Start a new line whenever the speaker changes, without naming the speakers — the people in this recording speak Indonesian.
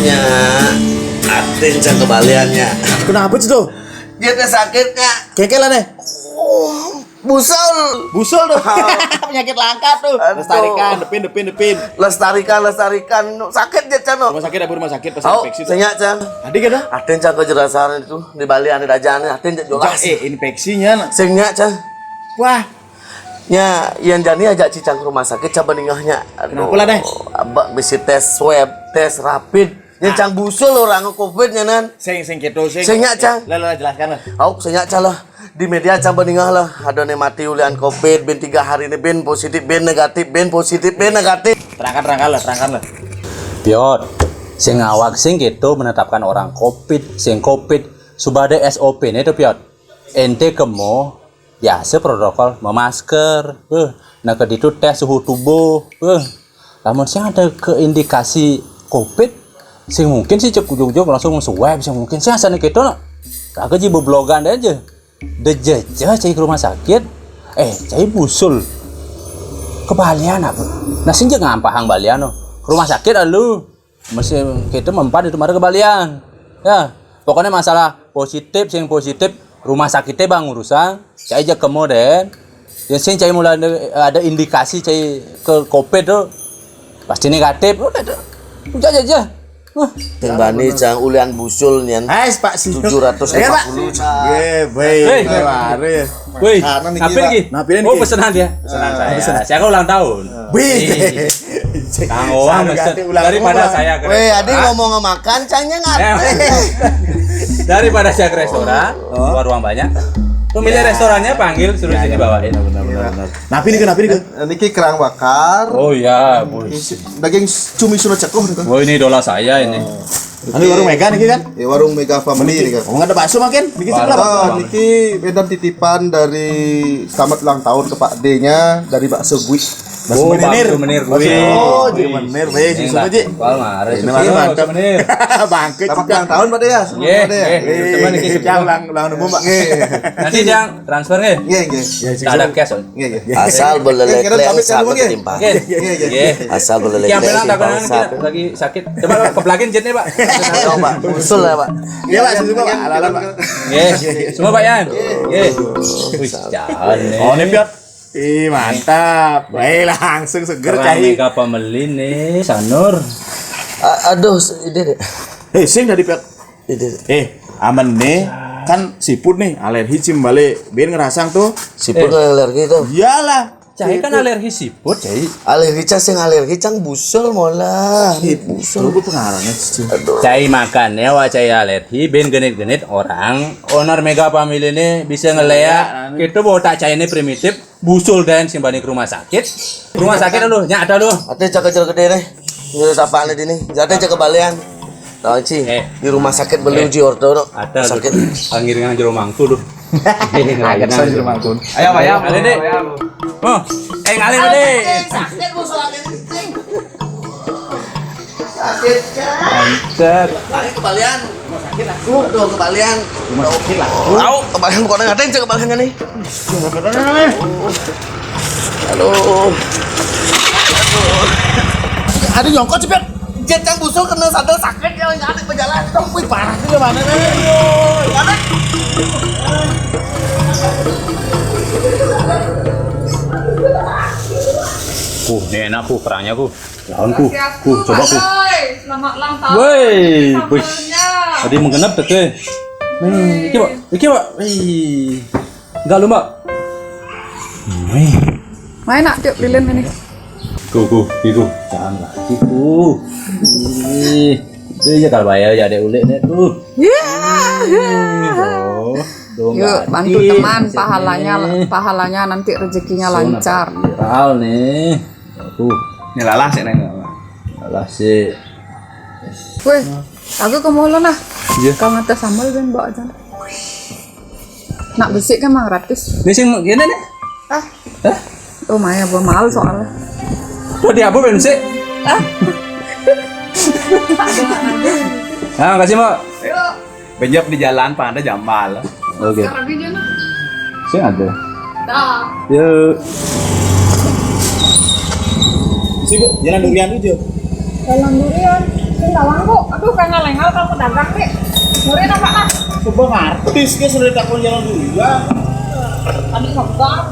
nya Atin cang kebaliannya.
Kenapa sih tuh?
Dia teh sakitnya
Kekelan nih.
busul.
Busul tuh. Penyakit langka tuh.
Aduh.
Lestarikan, depin.
Lestarikan sakit dia cang.
Rumah sakit apa rumah sakit pas
Oh,
infeksi tuh.
senyak cang.
Adik kan?
Atin cang kejelasan itu di Bali ane dajane Atin cang jelas.
Infeksinya.
Senyak cang.
Wah,
Nya, yang jani ajak cicang ke rumah sakit coba ningahnya.
Kenapa lah, Deh?
Abang bisi tes swab, tes rapid. Yang cang busul orang COVID-nya nan.
sing keto sing.
Senyak, Cang.
Lah jelaskan lah.
Aku senyak cang lah. Di media coba ningah lah. Ada nih mati ulian COVID, ben 3 hari ini ben positif, ben negatif, ben positif, ben negatif.
Terangkan lah.
Piot, sing awak sing gitu menetapkan orang COVID, sing COVID subade SOP nih tuh Piot. Ente kemo biasa protokol memasker, nah ke itu tes suhu tubuh, namun sing ada keindikasi COVID, sing mungkin sih cek ujung-ujung langsung swab, sing mungkin sih asal gitu lah, kagak ji beblogan aja, dejejah cai ke rumah sakit, cai busul, kebalian apa? Nah sing jangan ngampahang balian no, rumah sakit alu, masih kita mempan itu mara kebalian, ya pokoknya masalah positif, sing positif rumah sakitnya bang urusan, saya aja kemudian, ya sih saya mulai ada indikasi saya ke COVID tuh pasti negatif, udah aja.
Yang bani cang ulian busul nyan.
Pak sih.
750 cang.
Baik. Mari.
Wih, ngapain lagi? Oh pesanan dia. Pesanan saya. Saya ulang tahun.
Wih.
Kang Oang daripada saya ke
Adi ngomong makan cangnya
daripada saya ke restoran, keluar uang banyak. Pemilik restorannya panggil suruh sini bawain.
Benar. Napi nih?
Niki kerang bakar.
Oh iya, bos.
Daging cumi sudah cekuh nih kan.
Oh ini idola saya ini.
Ini warung Mega nih kan?
Ya warung Mega Family nih kan.
Oh, nggak ada bakso makin? Bikin sebelah.
Oh, niki bedan titipan dari selamat ulang tahun ke Pak D-nya dari bakso Gui.
Oh, menir gue.
Oh, jadi menir, baik sih semua ji.
Wal mare.
Ini mantap menir. Bangke
Selamat ulang tahun Pak D ya.
Teman iki
Yang ulang nemu Mbak.
nanti yang transfer nggih.
Nggih.
Enggak ada cash.
Nggih.
Asal belelek yang satu timpa.
Nggih.
Asal belelek
Yang pelang tak
yang
pelang lagi sakit. Coba keplakin jetnya, Pak.
Pak. Usul ya Pak.
Iya Pak, semua Pak. Alalan Pak.
Nggih. Semua Pak Yan. Nggih. Wih, jalan nih.
Oh, ini Piot. Ih, mantap. Baik langsung seger
Kerang
cai.
Mega Family nih, Sanur.
Aduh, ide deh.
Sing dari Piot.
Ide.
Aman nih. Kan siput nih, alergi cim balik. Ben ngerasang tuh.
Siput alergi tuh.
Iyalah.
Cai kan alergi siput, Cai.
Alergi cang busul mola. Busul.
Itu pengaruhnya sih.
Cai makannya wah cai alergi, ben genit-genit orang. Owner Mega Family ini bisa ngeleak. Kita bawa tak cai ini primitif, busul dan simbani ke rumah sakit. Rumah sakit dulu, nyak ada dulu.
Ate cak kecil gede nih. Nyurus apaan ini? Jate cak kebalian. Tahu sih, di rumah sakit beli uji orto no.
Ada
sakit.
Anggiringan jero mangku tuh.
Saya jero mangkun.
Ayo, ada deh. Oh, ngalih deh.
Sakit busul ini.
Anjir.
Lari kebalian. Sakit aku. Tuh kebalian.
Rumah sakit lah.
Tahu kebalian pokoknya ngatain cak kebaliannya nih. Aduh.
Ada nyongkot sih, Piot.
Cang busul kena sandal sakit ya nyari berjalan.
Wih, parah sih mana nih?
Ini enak kerangnya lawan coba
Selamat ulang tahun.
Woi, wih.
Sambelnya.
Tadi menggenap tuh ke. Iki Pak. Wih. Enggak lu, Mbak.
Main nak tiup lilin ini.
Itu. Jangan lagi tuh. Dia kalau bayar ya ada ulik deh tuh.
Yuk bantu teman pahalanya nanti rezekinya lancar.
Viral nih. Tuh.
Ini lalah sih neng.
Alah sih.
Weh, aku ke mall nah.
Iya.
Kau ngetes sambal dan bawa aja. Nak besik kan mah gratis.
Ini sing gini nih.
Oh Maya, gua mahal soalnya.
Tuh di apa ben sih? Nah, kasih Mbak.
Benjap di jalan pada jambal.
Oke.
Sekarang video nah.
Sing ada.
Dah.
Yuk.
Sih Bu, jalan durian tuh.
Jalan durian. Tawang kok. Aduh, kan ngalengal kamu dagang deh. Sore nampak lah.
Coba artis ke sudah takon jalan dulu ya.
Tadi ngebang.